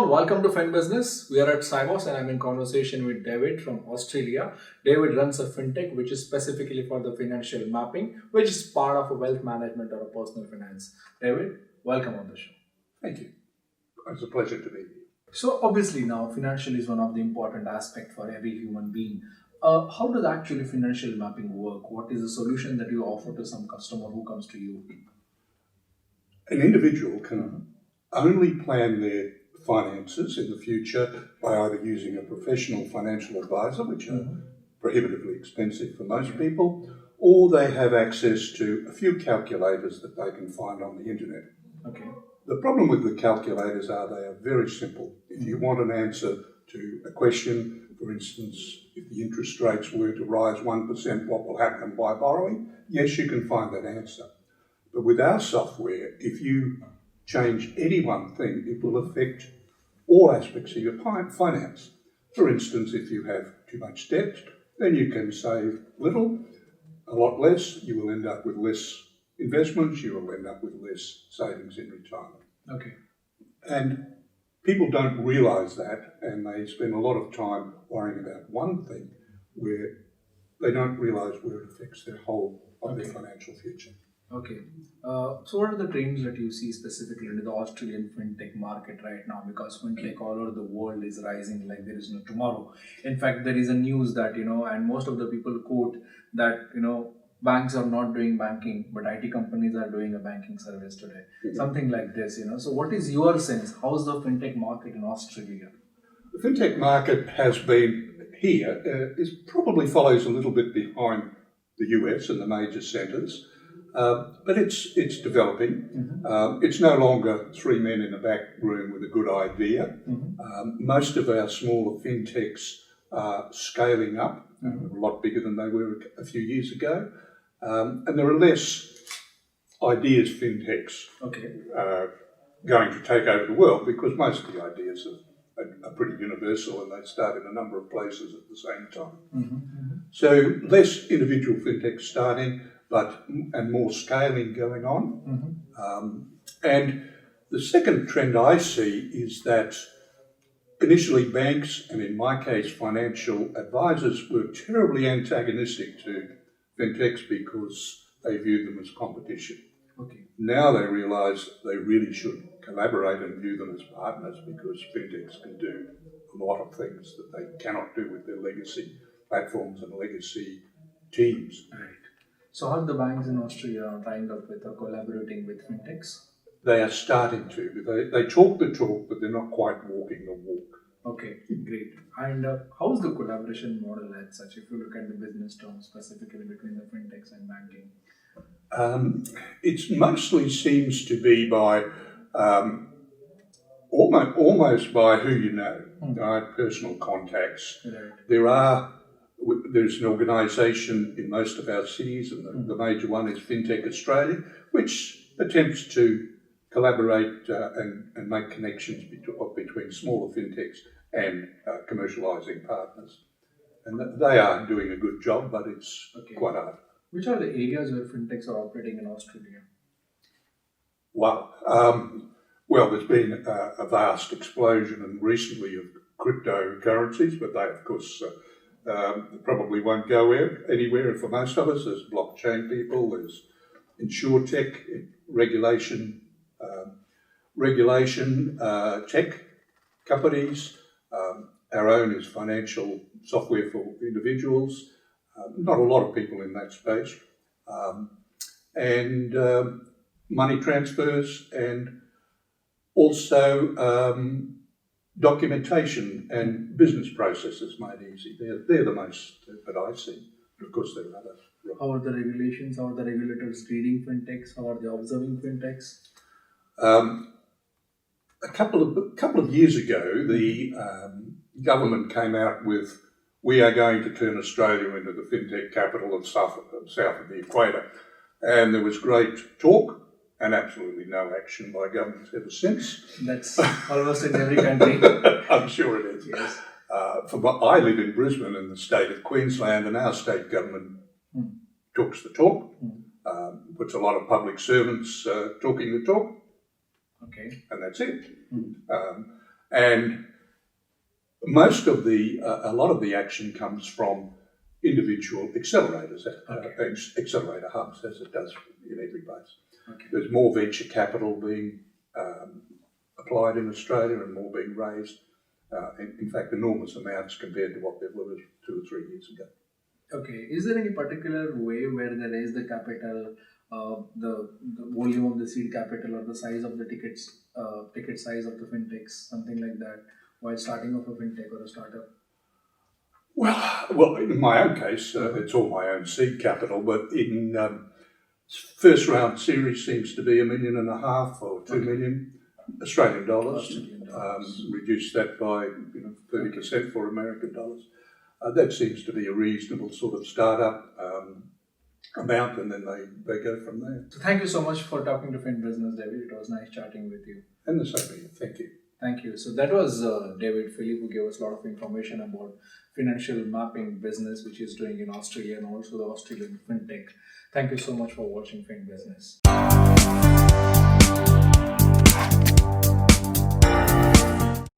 welcome to Fin Business. We are at Cybos and I'm in conversation with David from Australia. David runs a fintech which is specifically for the financial mapping, which is part of a wealth management or a personal finance. David, welcome on the show. Thank you. It's a pleasure to be here. So obviously now financial is one of the important aspects for every human being. How does actually financial mapping work? What is the solution that you offer to some customer who comes to you? An individual can only plan their finances in the future by either using a professional financial advisor, which are prohibitively expensive for most people, or they have access to a few calculators that they can find on the internet. Okay. The problem with the calculators are they are very simple. If you want an answer to a question, for instance, if the interest rates were to rise 1%, what will happen by borrowing? Yes, you can find that answer. But with our software, if you change any one thing, it will affect all aspects of your finance. For instance, if you have too much debt, then you can save little, a lot less. You will end up with less investments. You will end up with less savings in retirement. Okay. And people don't realise that, and they spend a lot of time worrying about one thing where they don't realise where it affects their whole of their financial future. Okay. So what are the trends that you see specifically in the Australian fintech market right now? Because fintech all over the world is rising like there is no tomorrow. In fact, there is a news that, and most of the people quote that, banks are not doing banking, but IT companies are doing a banking service today. Something like this, So what is your sense? How's the fintech market in Australia? The fintech market has been here, probably follows a little bit behind the US and the major centres. But it's developing. It's no longer three men in a back room with a good idea. Most of our smaller fintechs are scaling up, a lot bigger than they were a few years ago. And there are less ideas fintechs going to take over the world because most of the ideas are pretty universal and they start in a number of places at the same time. So less individual fintechs starting, and more scaling going on. And the second trend I see is that initially banks, and in my case financial advisors, were terribly antagonistic to fintechs because they viewed them as competition. Okay. Now they realise they really should collaborate and view them as partners because fintechs can do a lot of things that they cannot do with their legacy platforms and legacy teams. Right. So are the banks in Australia tying up with or collaborating with fintechs? They are starting to. They talk the talk, but they're not quite walking the walk. Okay, great. And how is the collaboration model as such, if you look at the business terms specifically between the fintechs and banking? It mostly seems to be by almost by who you know, personal contacts. Right. There's an organisation in most of our cities, and the major one is Fintech Australia, which attempts to collaborate and make connections between smaller fintechs and commercialising partners. And they are doing a good job, but it's quite hard. Which are the areas where fintechs are operating in Australia? Wow. Well, there's been a vast explosion and recently of cryptocurrencies, but they, of course, probably won't go anywhere. And for most of us, there's blockchain people, there's insurtech, regulation tech companies. Our own is financial software for individuals. Not a lot of people in that space. And money transfers and also documentation and business processes made easy. They're the most that I see. But of course, there are others. How are the regulations? How are the regulators reading fintechs? How are they observing fintechs? A couple of years ago, the government came out with, "We are going to turn Australia into the fintech capital of south of the equator," and there was great talk and absolutely no action by governments ever since. That's almost in every country. I'm sure it is. Yes. I live in Brisbane in the state of Queensland, and our state government talks the talk, puts a lot of public servants talking the talk. Okay. And that's it. And most of a lot of the action comes from individual accelerators, accelerator hubs, as it does in every place. Okay. There's more venture capital being applied in Australia and more being raised. In fact, enormous amounts compared to what there was 2 or 3 years ago. Okay. Is there any particular way where they raise the capital, the volume of the seed capital, or the size of the ticket size of the fintechs, something like that, while starting off a fintech or a startup? Well, in my own case, it's all my own seed capital, but in first round series seems to be $1.5 million or 2 million Australian dollars. Reduce that by 30% for American dollars. That seems to be a reasonable sort of startup amount, and then they go from there. So thank you so much for talking to Fin Business, David. It was nice chatting with you. And the same here. Thank you. Thank you. So that was David Philip, who gave us a lot of information about financial mapping business, which is doing in Australia, and also the Australian fintech. Thank you so much for watching Fin Business.